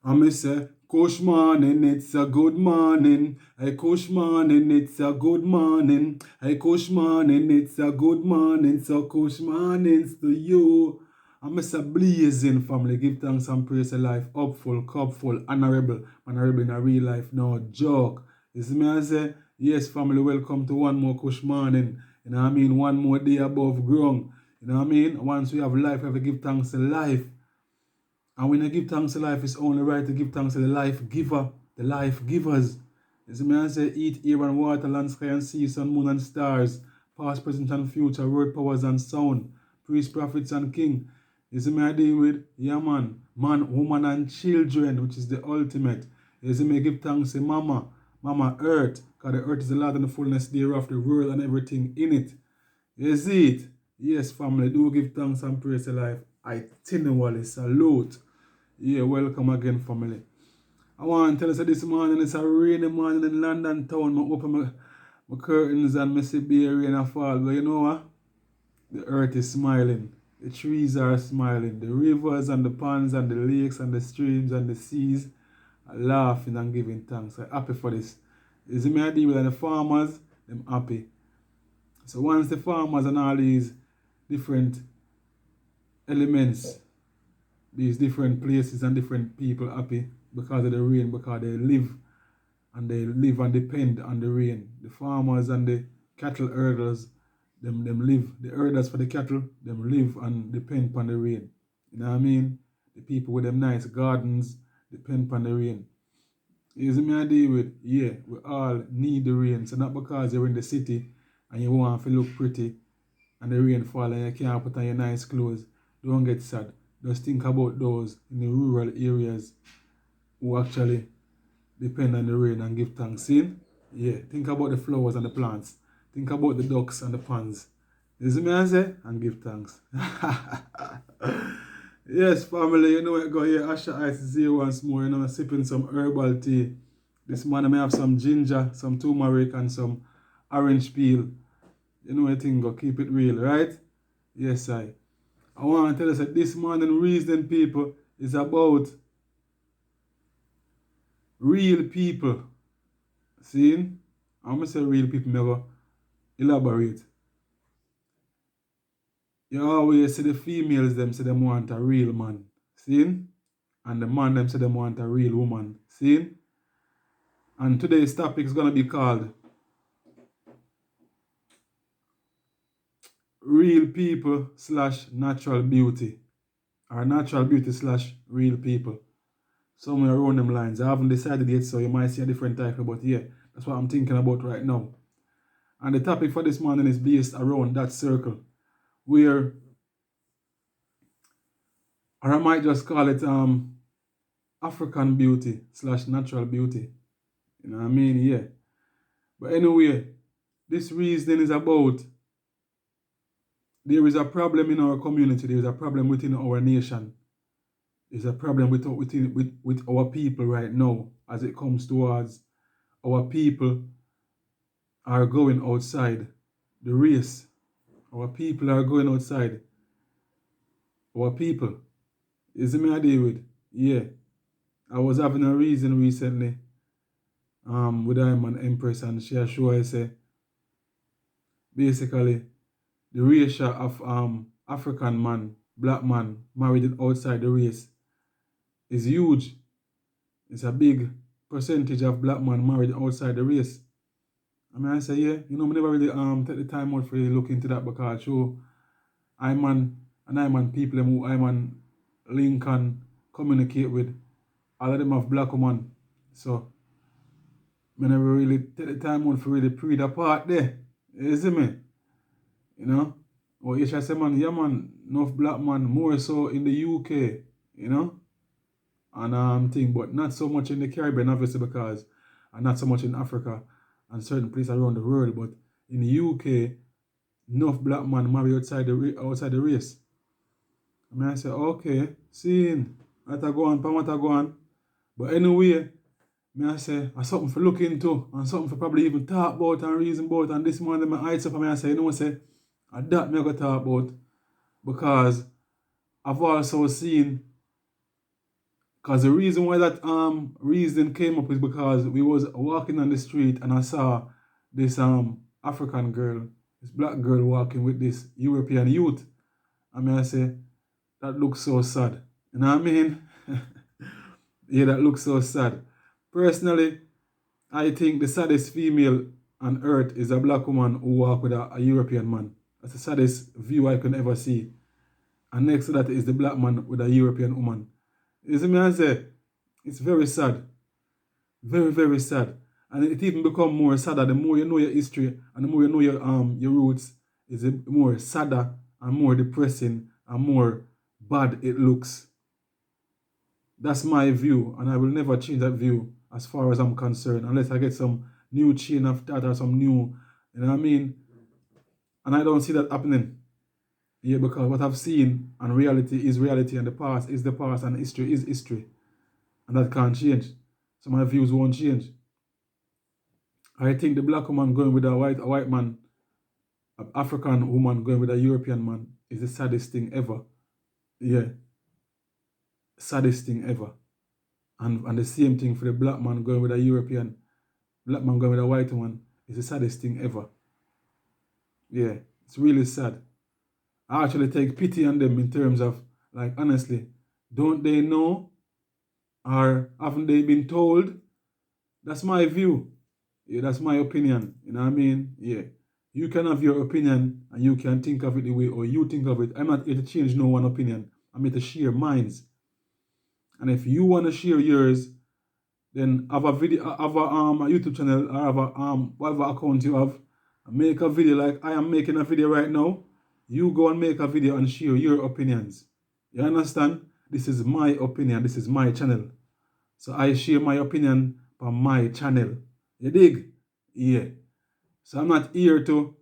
I me say, Kush morning, it's a good morning. Hey, Kush morning, it's a good morning. Hey, Kush morning, it's a good morning. So, Kush mornings to you. I me say, blazing family, give thanks and praise to life. Upfull, cupful, honourable. Honourable in a real life, no joke. You see me, I say, yes, family, welcome to one more Kush morning. You know what I mean? One more day above ground. You know what I mean? Once we have life, we have to give thanks to life. And when you give thanks to life, it's only right to give thanks to the life giver, the life givers. You see me, I say, eat, air and water, land, sky and sea, sun, moon and stars, past, present and future, word, powers and sound, priest, prophets and king. You see me, I deal with, yeah man, woman and children, which is the ultimate. You see me, give thanks to mama earth, because the earth is the Lord and the fullness thereof, the world and everything in it. You see it? Yes, family, do give thanks and praise to life. I continually salute. Yeah, welcome again, family. I want to tell you that this morning it's a rainy morning in London town. I open my curtains and I see bare rain fall. But you know what? The earth is smiling. The trees are smiling. The rivers and the ponds and the lakes and the streams and the seas are laughing and giving thanks. I'm happy for this. You see me, I deal with the farmers, I'm happy. So once the farmers and all these different elements, these different places and different people happy because of the rain, because they live and depend on the rain. The farmers and the cattle herders, them live. The herders for the cattle, them live and depend on the rain. You know what I mean? The people with them nice gardens depend on the rain. You see me I deal with? Yeah, we all need the rain. So not because you're in the city and you want to look pretty and the rain fall and you can't put on your nice clothes. Don't get sad. Just think about those in the rural areas who actually depend on the rain and give thanks. See? Yeah, think about the flowers and the plants. Think about the ducks and the ponds. You see me I say? And give thanks. Yes, family, you know what go here. Asha Ice is here once more, you know, sipping some herbal tea. This morning I may have some ginger, some turmeric, and some orange peel. You know what thing go, keep it real, right? Yes, I want to tell us that this morning reasoning people is about real people. See? I'm going to say real people, never elaborate. You always see the females, them say them want a real man. See? And the man, them say them want a real woman. See? And today's topic is going to be called Real People slash Natural Beauty. Or Natural Beauty slash Real People. Somewhere around them lines. I haven't decided yet, so you might see a different title, but yeah, that's what I'm thinking about right now. And the topic for this morning is based around that circle, where, or I might just call it African beauty slash natural beauty. You know what I mean? Yeah. But anyway, this reasoning is about there is a problem in our community, there is a problem within our nation. There's a problem with our people right now as it comes towards our people are going outside the race. Our people are going outside. Our people. Is it me I deal with? Yeah. I was having a reason recently with IMAN Empress and she assured I say basically the ratio of African man, black man married outside the race is huge. It's a big percentage of black man married outside the race. I mean I say yeah, you know, I never really take the time out for you to look into that because show IMAN and IMAN people who IMAN link and communicate with, all of them have black women. So I never really take the time out for really pre the part there. You see me? You know? Or you should say man, yeah man, enough black man more so in the UK, you know? And thing, but not so much in the Caribbean obviously because and not so much in Africa and certain places around the world, but in the UK, enough black man marry outside the race. I mean I say, okay, seeing what I go on, what I go on. But anyway, I say, I something for look into and something for probably even talk about and reason about. And this morning, my eyes up and I say, you know what, say, that me I go talk about because I've also seen Because the reason why that reason came up is because we was walking on the street and I saw this African girl, this black girl walking with this European youth. I mean, I say, that looks so sad. You know what I mean? Yeah, that looks so sad. Personally, I think the saddest female on earth is a black woman who walk with a European man. That's the saddest view I can ever see. And next to that is the black man with a European woman. You see me, I say, it's very sad. Very, very sad. And it even become more sadder the more you know your history and the more you know your roots, is the more sadder and more depressing and more bad it looks. That's my view, and I will never change that view as far as I'm concerned, unless I get some new chain of thought or some new, you know what I mean? And I don't see that happening. Yeah, because what I've seen and reality is reality, and the past is the past, and history is history. And that can't change. So my views won't change. I think the black woman going with a white man, an African woman going with a European man is the saddest thing ever. Yeah. Saddest thing ever. And the same thing for the black man going with a European, black man going with a white woman is the saddest thing ever. Yeah, it's really sad. I actually take pity on them in terms of, like, honestly, don't they know? Or haven't they been told? That's my view. Yeah, that's my opinion. You know what I mean? Yeah. You can have your opinion and you can think of it the way or you think of it. I'm not here to change no one opinion. I'm here to share mine. And if you want to share yours, then have a video, have a YouTube channel or have a whatever account you have. Make a video like I am making a video right now. You go and make a video and share your opinions. You understand? This is my opinion. This is my channel. So I share my opinion on my channel. You dig? Yeah. So I'm not here to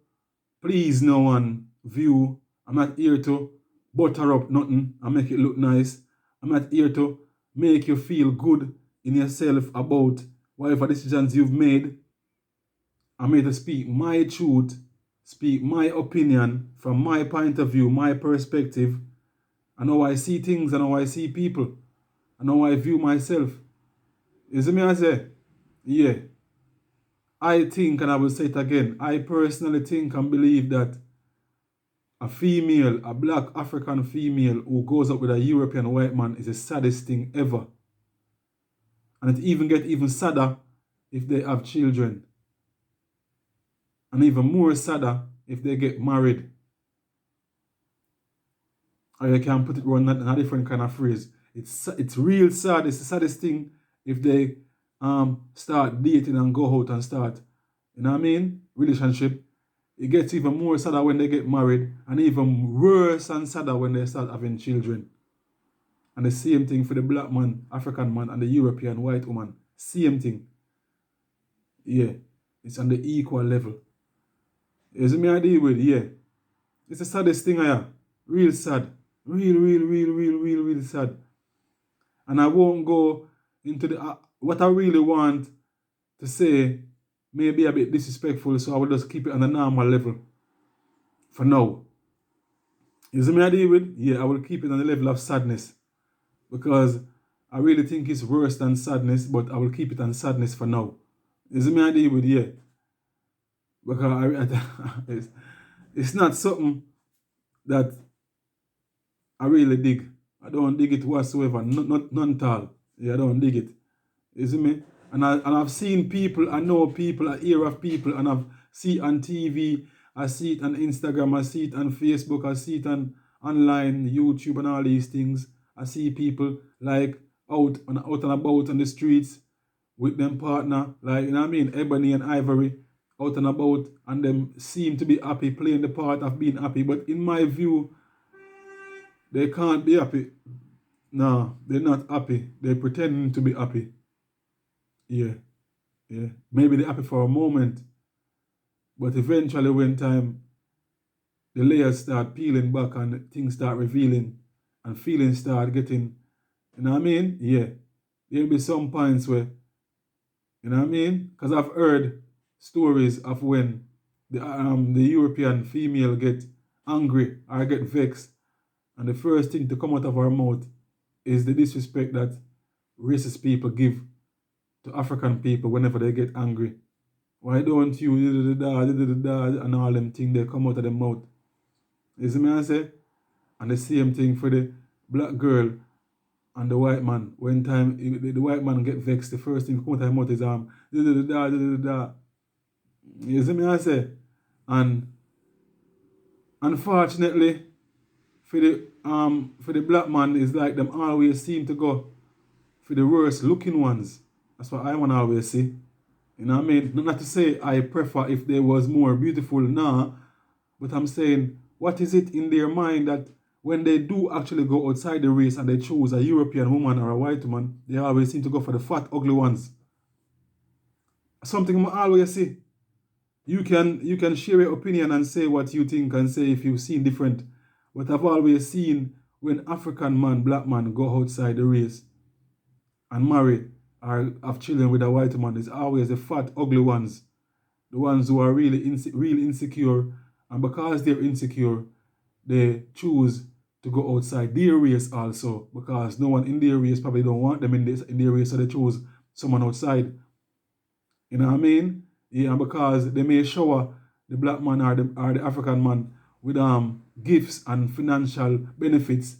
please no one view. I'm not here to butter up nothing and make it look nice. I'm not here to make you feel good in yourself about whatever decisions you've made. I'm here to speak my truth, speak my opinion from my point of view, my perspective, and how I see things and how I see people, and how I view myself. You see me, I say? Yeah. I think, and I will say it again, I personally think and believe that a female, a black African female who goes up with a European white man is the saddest thing ever. And it even gets even sadder if they have children. And even more sadder if they get married. Or you can put it on a different kind of phrase. It's real sad. It's the saddest thing if they start dating and go out and start, you know what I mean, relationship. It gets even more sadder when they get married, and even worse and sadder when they start having children. And the same thing for the black man, African man, and the European white woman. Same thing. Yeah. It's on the equal level. You see me I deal with? Yeah. It's the saddest thing I have. Real sad. Real sad. And I won't go into the what I really want to say may be a bit disrespectful, so I will just keep it on a normal level for now. You see me I deal with? Yeah, I will keep it on the level of sadness, because I really think it's worse than sadness, but I will keep it on sadness for now. You see me I deal with? Yeah. Because it's not something that I really dig. I don't dig it whatsoever. None at all. Yeah, I don't dig it. You see me? And I've seen people, I know people, I hear of people, and I've seen it on TV, I see it on Instagram, I see it on Facebook, I see it on online, YouTube and all these things. I see people like out and about on the streets with them partner, like, you know what I mean, Ebony and Ivory, out and about, and them seem to be happy, playing the part of being happy. But in my view, they can't be happy. No, they're not happy. They're pretending to be happy. Yeah. Maybe they're happy for a moment, but eventually when time, the layers start peeling back and things start revealing and feelings start getting, you know what I mean? Yeah. There'll be some points where, you know what I mean? Because I've heard stories of when the European female get angry or get vexed, and the first thing to come out of her mouth is the disrespect that racist people give to African people whenever they get angry. Why don't you and all them things they come out of their mouth? You see me I say? And the same thing for the black girl and the white man. When time the white man get vexed, the first thing come out of his mouth is You see me I say? And unfortunately, for the black man, is like them always seem to go for the worst looking ones. That's what I want to always see. You know what I mean? Not to say I prefer if they was more beautiful, nah. But I'm saying, what is it in their mind that when they do actually go outside the race and they choose a European woman or a white woman, they always seem to go for the fat, ugly ones. Something I always see. You can share your opinion and say what you think and say if you've seen different. But I've always seen when African man, black man go outside the race and marry or have children with a white man, it's always the fat, ugly ones. The ones who are really insecure. And because they're insecure, they choose to go outside their race also. Because no one in their race probably don't want them in their race, so they choose someone outside. You know what I mean? Yeah, because they may shower the black man or the African man with gifts and financial benefits.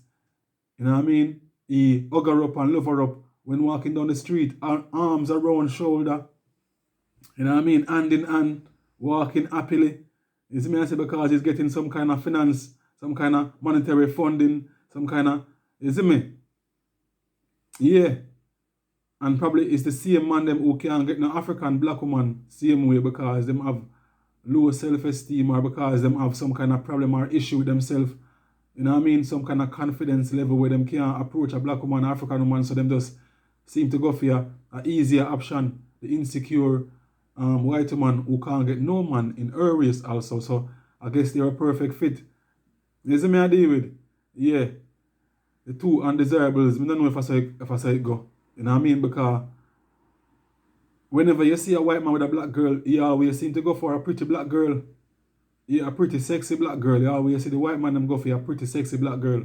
You know what I mean? He hug her up and love her up when walking down the street, arms around shoulder. You know what I mean? Hand in hand, walking happily. You see me I say because he's getting some kind of finance, some kind of monetary funding, some kind of, you see me? Yeah. And probably it's the same man them who can't get no African black woman same way because them have low self-esteem or because them have some kind of problem or issue with themselves. You know what I mean? Some kind of confidence level where them can't approach a black woman or African woman, so them just seem to go for a easier option, the insecure white woman who can't get no man in her race also. So I guess they're a perfect fit. You see me I deal with? Yeah. The two undesirables, I don't know if I say it go. You know what I mean? Because whenever you see a white man with a black girl, you always seem to go for a pretty black girl. Yeah, a pretty sexy black girl. You always see the white man them go for a pretty sexy black girl.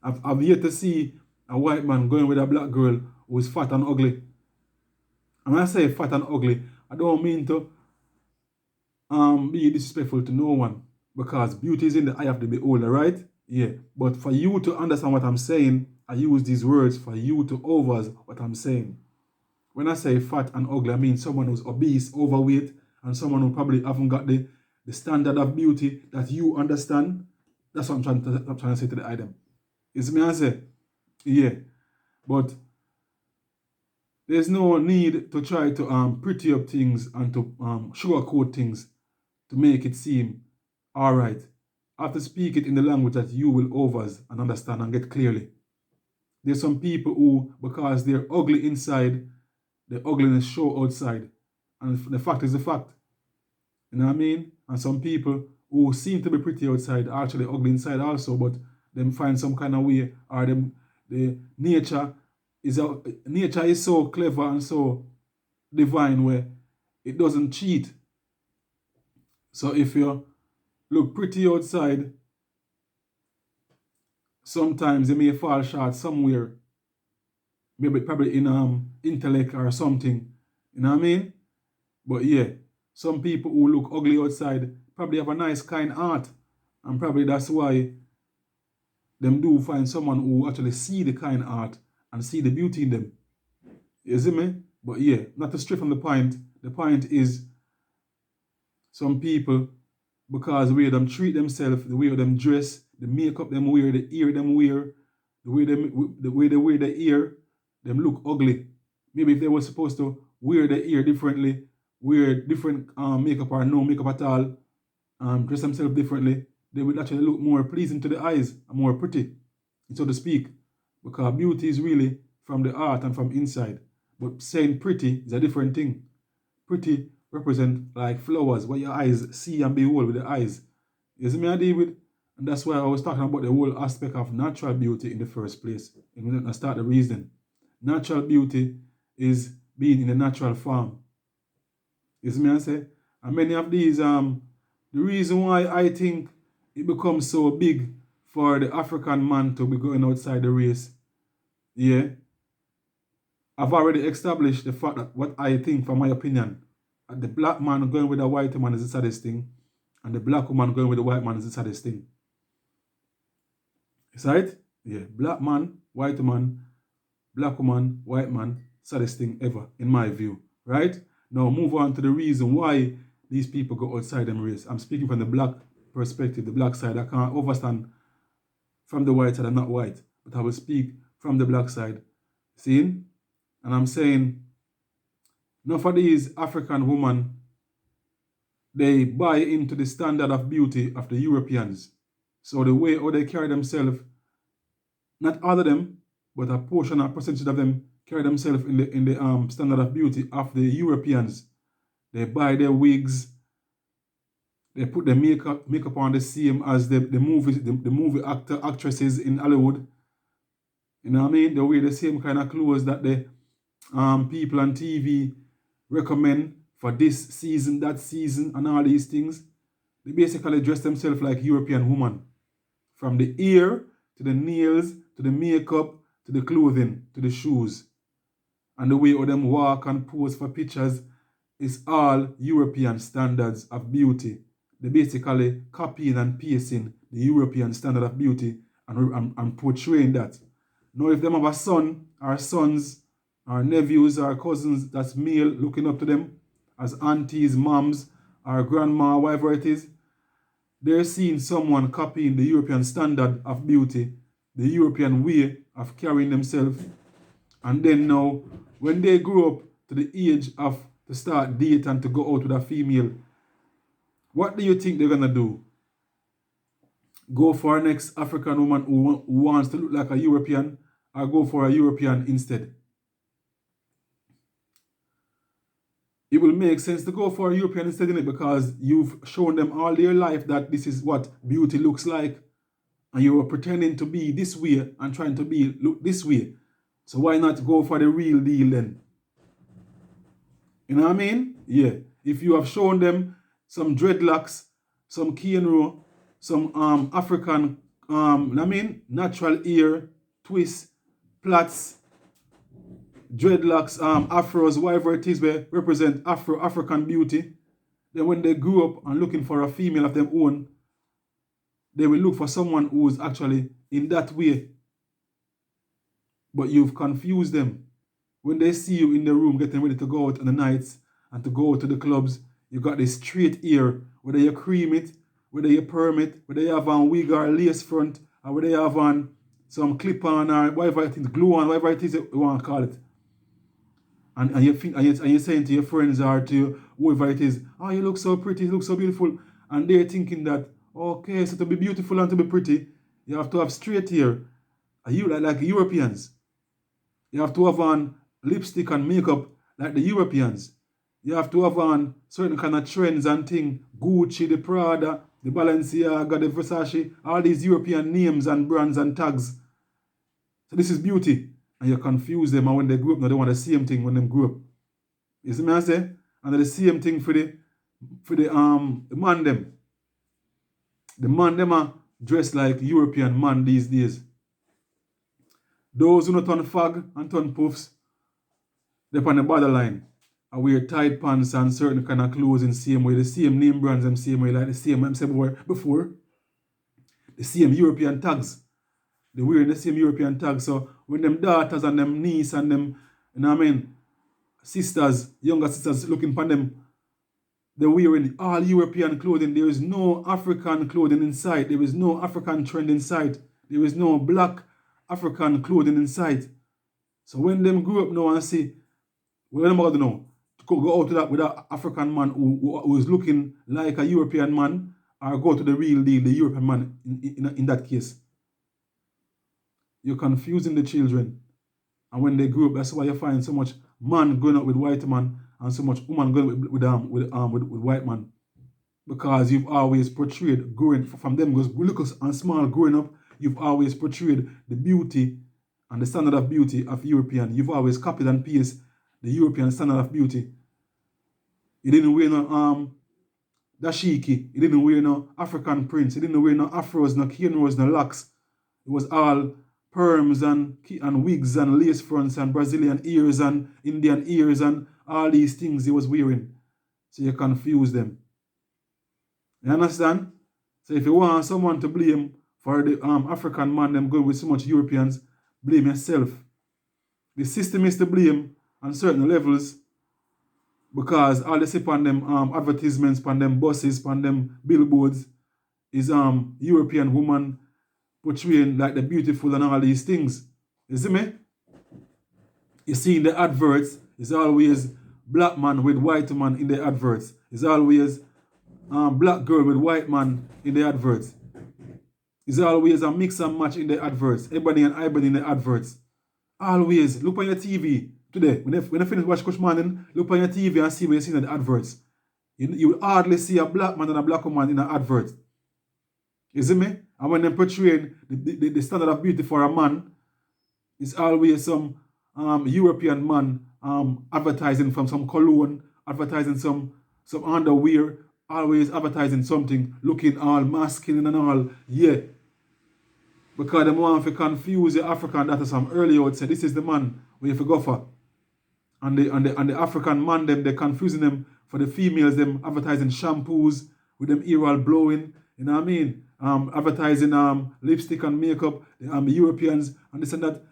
I've yet to see a white man going with a black girl who is fat and ugly. And when I say fat and ugly, I don't mean to be disrespectful to no one. Because beauty is in the eye of the beholder, right? Yeah. But for you to understand what I'm saying, I use these words for you to over what I'm saying. When I say fat and ugly, I mean someone who's obese, overweight, and someone who probably haven't got the standard of beauty that you understand. That's what I'm trying to say to the item. It's me I say, yeah. But there's no need to try to pretty up things and to sugarcoat things to make it seem all right. I have to speak it in the language that you will overs and understand and get clearly. There's some people who, because they're ugly inside, the ugliness show outside. And the fact is the fact. You know what I mean? And some people who seem to be pretty outside are actually ugly inside also, but them find some kind of way, or the nature is so clever and so divine where it doesn't cheat. So if you look pretty outside, sometimes you may fall short somewhere. Maybe probably in intellect or something. You know what I mean? But yeah, some people who look ugly outside probably have a nice kind heart. And probably that's why them do find someone who actually see the kind heart and see the beauty in them. You see me? But yeah, not to stray from the point. The point is some people, because the way them treat themselves, the way them dress, the makeup them wear, the ear them wear, the way they wear the ear, them look ugly. Maybe if they were supposed to wear the ear differently, wear different makeup or no makeup at all, dress themselves differently, they would actually look more pleasing to the eyes and more pretty, so to speak. Because beauty is really from the heart and from inside. But saying pretty is a different thing. Pretty represent like flowers, what your eyes see and behold with the eyes. You see me I deal with? And that's why I was talking about the whole aspect of natural beauty in the first place. And when I start the reason. Natural beauty is being in a natural form. You see me I say? And many of these, the reason why I think it becomes so big for the African man to be going outside the race, yeah, I've already established the fact that what I think, from my opinion, the black man going with a white woman is the saddest thing, and the black woman going with the white man is the saddest thing. Is that right? Yeah. Black man, white woman, black woman, white man, saddest thing ever, in my view. Right? Now move on to the reason why these people go outside them race. I'm speaking from the black perspective, the black side. I can't overstand from the white side. I'm not white, but I will speak from the black side. Seeing? And I'm saying, enough of these African women, they buy into the standard of beauty of the Europeans. So the way how they carry themselves, not all of them, but a portion, a percentage of them carry themselves in the standard of beauty of the Europeans. They buy their wigs, they put their makeup on the same as the movie actresses in Hollywood. You know what I mean? They wear the same kind of clothes that the people on TV recommend for this season, that season, and all these things. They basically dress themselves like European women. From the ear, to the nails, to the makeup, to the clothing, to the shoes. And the way how them walk and pose for pictures is all European standards of beauty. They basically copying and pasting the European standard of beauty and portraying that. Now if them have a son, or sons, or nephews, or cousins that's male looking up to them as aunties, moms, or grandma, whatever it is, they're seeing someone copying the European standard of beauty, the European way of carrying themselves. And then now, when they grow up to the age of to start date and to go out with a female, what do you think they're gonna do? Go for a next African woman who wants to look like a European, or go for a European instead? It will make sense to go for a European instead, innit? Because you've shown them all their life that this is what beauty looks like, and you were pretending to be this way and trying to look this way. So why not go for the real deal then? You know what I mean? Yeah. If you have shown them some dreadlocks, some cornrow, some African, natural ear, twists, plaits, dreadlocks, afros, whatever it is, where represent African beauty, then when they grew up and looking for a female of their own, they will look for someone who is actually in that way. But you've confused them. When they see you in the room getting ready to go out on the nights and to go to the clubs, you got this straight ear, whether you cream it, whether you perm it, whether you have on wig or lace front, or whether you have on some clip on or whatever it is, glue on, whatever it is you want to call it. And you're saying to your friends or to whoever it is, oh, you look so pretty, you look so beautiful. And they're thinking that, okay, so to be beautiful and to be pretty, you have to have straight hair. Are you like Europeans? You have to have on lipstick and makeup like the Europeans. You have to have on certain kind of trends and things. Gucci, the Prada, the Balenciaga, the Versace, all these European names and brands and tags. So this is beauty. And you confuse them, and when they grow up, now they want the same thing when they grow up. You see me I say? And the same thing for the man them. The man them are dressed like European man these days. Those who not turn fag and turn puffs, they're on the borderline. I wear tight pants and certain kind of clothes in the same way, the same name brands, them same way, like the same I'm saying before. The same European tags. They're wearing the same European tags. So when them daughters and them niece and them, you know what I mean, sisters, younger sisters looking upon them, they're wearing all European clothing. There is no African clothing in sight. There is no African trend in sight. There is no black African clothing in sight. So when them grow up now and see, what am I going to know? To go out to that with an African man who is looking like a European man, or go to the real deal, the European man in that case. You're confusing the children. And when they grow up, that's why you find so much man going out with white man and so much woman going with white man. Because you've always portrayed, growing from them, because look and small growing up, you've always portrayed the beauty and the standard of beauty of European. You've always copied and pasted the European standard of beauty. You didn't wear no dashiki. You didn't wear no African prints. You didn't wear no afros, no cornrows, no locks. It was all perms and wigs and lace fronts and Brazilian ears and Indian ears and all these things he was wearing. So you confuse them. You understand? So if you want someone to blame for the African man them going with so much Europeans, blame yourself. The system is to blame on certain levels because all they see on them advertisements, on them buses, on them billboards is European woman portraying like the beautiful and all these things. You see me? You see in the adverts, it's always black man with white man in the adverts. It's always black girl with white man in the adverts. It's always a mix and match in the adverts. Ebony and Ibony in the adverts. Always. Look on your TV today. When you finish watch Coach Morning, look on your TV and see what you see in the adverts. You will hardly see a black man and a black woman in an advert. You see me? And when they're portraying the standard of beauty for a man, it's always some European man advertising from some cologne, advertising some underwear, always advertising something, looking all masculine and all, yeah. Because they want to confuse the African that is some early out say this is the man where you go for. And the African man them, they're confusing them for the females, them advertising shampoos with them ear all blowing, you know what I mean? Advertising lipstick and makeup, the Europeans and this and that.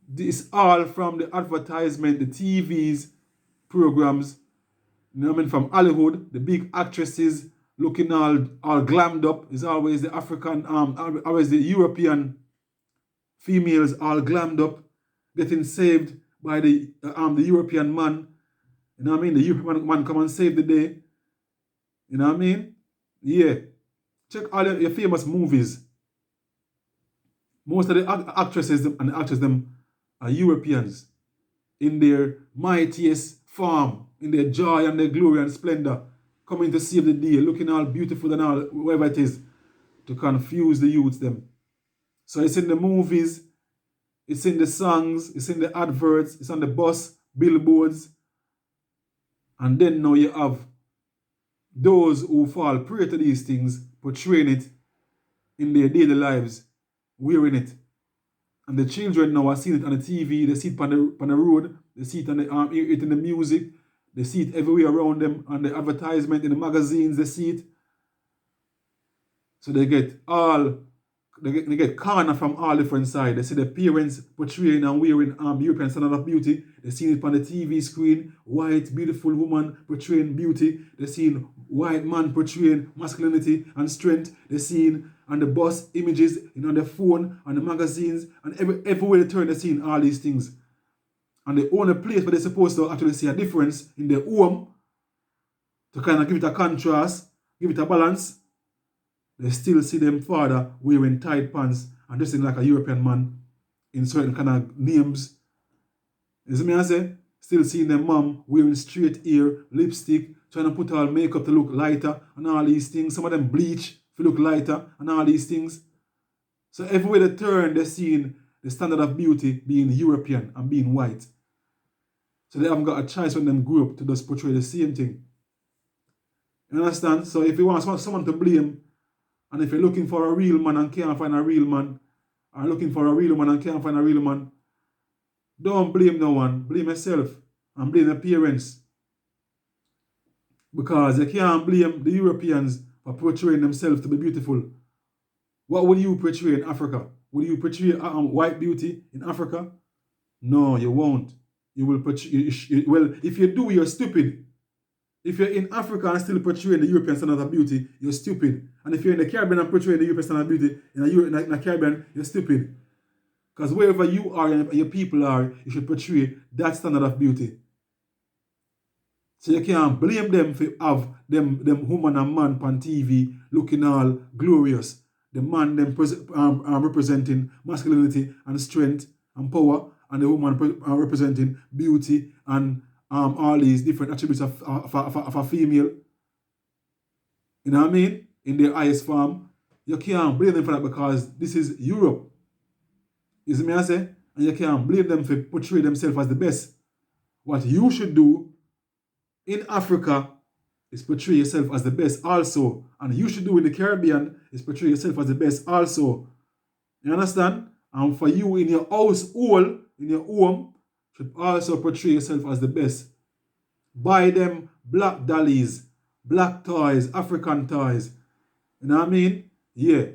This all from the advertisement, the TVs, programs, you know what I mean, from Hollywood, the big actresses looking all glammed up. Is always the African, always the European females all glammed up, getting saved by the European man. You know what I mean? The European man come and save the day. You know what I mean? Yeah. Check all your famous movies. Most of the actresses and the actors them are Europeans in their mightiest form, in their joy and their glory and splendor, coming to save the day, looking all beautiful and all, whatever it is, to confuse the youths them. So it's in the movies, it's in the songs, it's in the adverts, it's on the bus, billboards, and then now you have those who fall prey to these things, portraying it in their daily lives, wearing it. And the children now are seeing it on the TV, they see it on the road, they see it on it in the music, they see it everywhere around them, on the advertisement, in the magazines, they see it. So they get corner from all different sides. They see the parents portraying and wearing European standard of beauty. They see it on the TV screen, white, beautiful woman portraying beauty. They see white man portraying masculinity and strength. They see on the bus images, on the phone, on the magazines, and everywhere they turn, they see all these things. And the only place where they're supposed to actually see a difference in their home, to kind of give it a contrast, give it a balance, they still see them father wearing tight pants and dressing like a European man in certain kind of names. You see me I say? Still seeing their mom wearing straight hair, lipstick, trying to put all makeup to look lighter and all these things. Some of them bleach to look lighter and all these things. So everywhere they turn, they're seeing the standard of beauty being European and being white. So they haven't got a choice when them grew up to just portray the same thing. You understand? So if you want someone to blame, and if you're looking for a real man and can't find a real man, or looking for a real man and can't find a real man, don't blame no one. Blame yourself and blame the parents. Because you can't blame the Europeans for portraying themselves to be beautiful. What would you portray in Africa? Will you portray white beauty in Africa? No, you won't. You will portray, well, if you do, you're stupid. If you're in Africa and still portraying the European standard of beauty, you're stupid. And if you're in the Caribbean and portraying the European standard of beauty in the Caribbean, you're stupid. Because wherever you are and your people are, you should portray that standard of beauty. So you can't blame them for have them woman and man on TV looking all glorious. The man them representing masculinity and strength and power, and the woman representing beauty and all these different attributes of a female. You know what I mean? In their highest form. You can't blame them for that because this is Europe. You see me I say? And you can't blame them for portraying themselves as the best. What you should do in Africa is portray yourself as the best also. And you should do in the Caribbean is portray yourself as the best also. You understand? And for you in your household, in your home, should also portray yourself as the best. Buy them black dollies, black toys, African toys. You know what I mean? Yeah.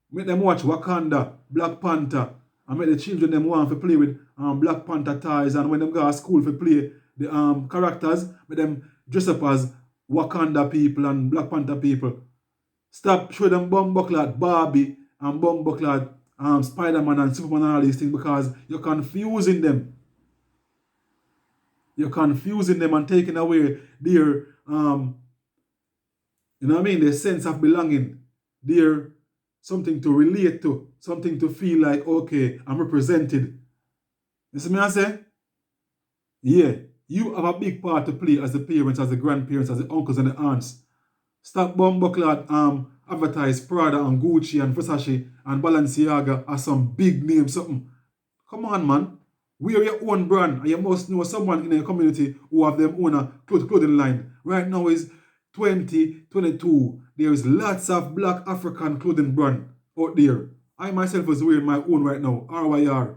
Make them watch Wakanda, Black Panther, and make the children them want to play with Black Panther toys, and when them go to school to play the characters, make them dress up as Wakanda people and Black Panther people. Stop showing them bumbuckler Barbie and bumbuckler Spider-Man and Superman and all these things, because you're confusing them. You're confusing them and taking away their, you know what I mean, their sense of belonging, their something to relate to, something to feel like, okay, I'm represented. You see me I say? Yeah, you have a big part to play as the parents, as the grandparents, as the uncles and the aunts. Stop bumbuckler advertise Prada and Gucci and Versace and Balenciaga as some big name something. Come on, man. Wear your own brand, and you must know someone in your community who have them own a clothing line. Right now is 2022. There is lots of black African clothing brand out there. I myself is wearing my own right now, RYR.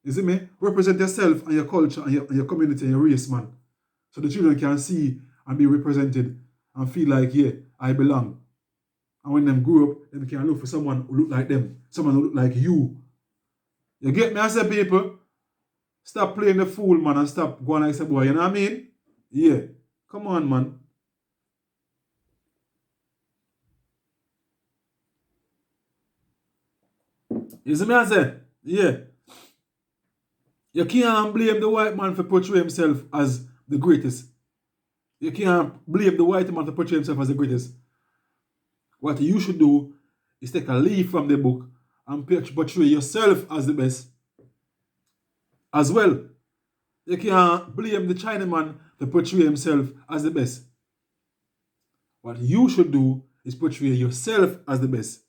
You see me? Represent yourself and your culture and your community and your race, man. So the children can see and be represented and feel like, yeah, I belong. And when them grow up, they can look for someone who look like them, someone who look like you. You get me? I say, people, stop playing the fool, man, and stop going like a boy. You know what I mean? Yeah. Come on, man. You see me? I say, yeah. You can't blame the white man for portraying himself as the greatest. You can't blame the white man for portraying himself as the greatest. What you should do is take a leaf from the book and portray yourself as the best as well. You can't blame the Chinaman for portraying himself as the best. What you should do is portray yourself as the best.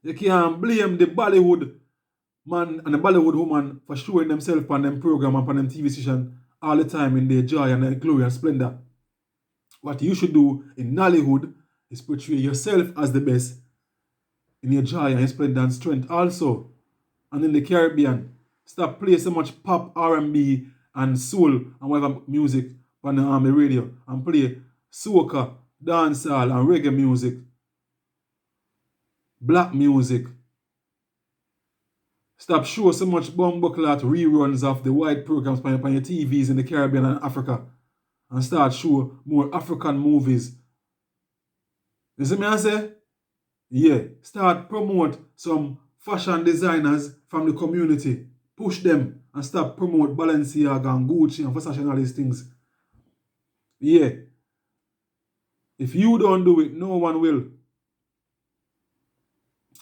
You can't blame the Bollywood man and the Bollywood woman for showing themselves on them program and on them TV station all the time in their joy and their glory and splendor. What you should do in Nollywood is portray yourself as the best in your joy and your splendor and strength also. And in the Caribbean, stop playing so much pop, R&B and soul and whatever music on the radio, and play soca, dancehall and reggae music, black music. Stop showing so much bumbuckler reruns of the white programs on your TVs in the Caribbean and Africa, and start show more African movies. You see me I say? Yeah. Start promote some fashion designers from the community. Push them and stop promote Balenciaga and Gucci and Versace and all these things. Yeah. If you don't do it, no one will.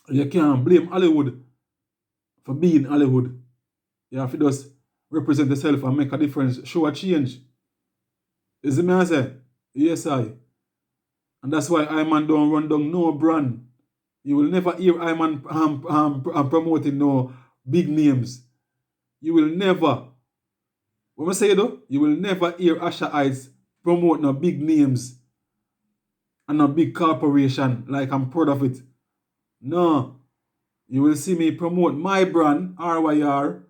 You can't blame Hollywood for being Hollywood. You have to just represent yourself and make a difference. Show a change. You see me I say? Yes, I. And that's why IMAN don't run down no brand. You will never hear IMAN promoting no big names. You will never. What I say though? You will never hear Ashaites promote no big names and no big corporation like I'm proud of it. No. You will see me promote my brand, RYR,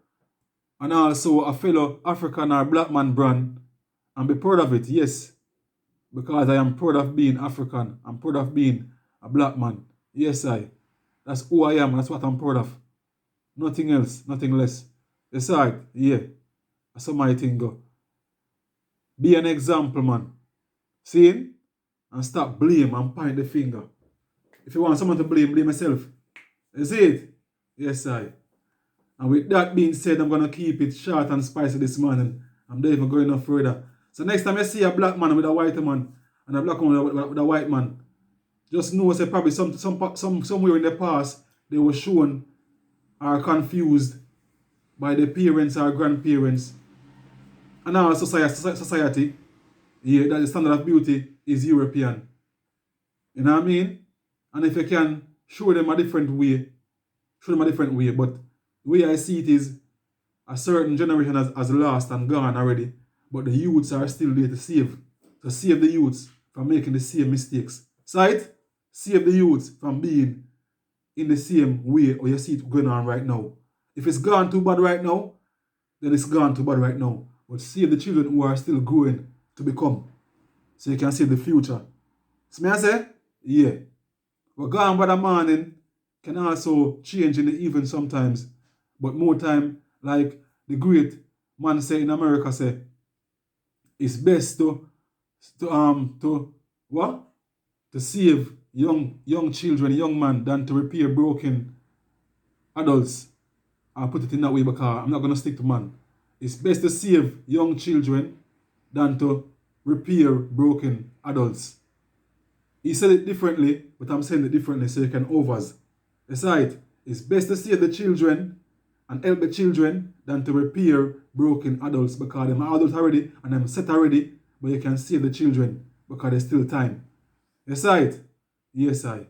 and also a fellow African or black man brand, and be proud of it, yes. Because I am proud of being African. I'm proud of being a black man. Yes, I. That's who I am. That's what I'm proud of. Nothing else. Nothing less. Aside, yeah. That's how my thing go. Be an example, man. See? And stop blame and point the finger. If you want someone to blame, blame yourself. You see it? Yes, I. And with that being said, I'm going to keep it short and spicy this morning. I'm not even going no further. So next time I see a black man with a white man and a black man with a white man, just know say probably somewhere in the past they were shown or confused by their parents or grandparents and our society, yeah, that the standard of beauty is European. You know what I mean? And if you can show them a different way, but the way I see it is a certain generation has lost and gone already, but the youths are still there to save the youths from making the same mistakes. Right? Save the youths from being in the same way or you see it going on right now. If it's gone too bad right now, then it's gone too bad right now. But save the children who are still growing to become. So you can save the future. So me I say, yeah. But gone by the morning can also change in the evening sometimes. But more time, like the great man say in America say, it's best to what? To save young children, young man than to repair broken adults. I'll put it in that way because I'm not gonna stick to man. It's best to save young children than to repair broken adults. He said it differently, but I'm saying it differently so you can overs. Aside, it's best to save the children and help the children than to repair broken adults because them are adults already and them set already, but you can save the children because there's still time. Aside, yes I.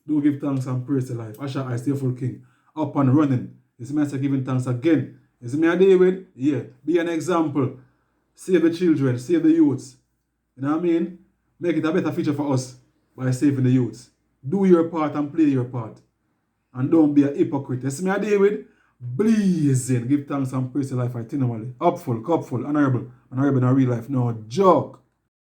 Do give thanks and praise to life. Asha I stay full king. Up and running. It's me giving thanks again. Is me a David? Yeah. Be an example. Save the children, save the youths. You know what I mean? Make it a better future for us by saving the youths. Do your part and play your part. And don't be a hypocrite. You see me a David? Blazing. Give thanks and praise to life itinerally. Upfull, cupful, honourable. Honourable in a real life. No joke.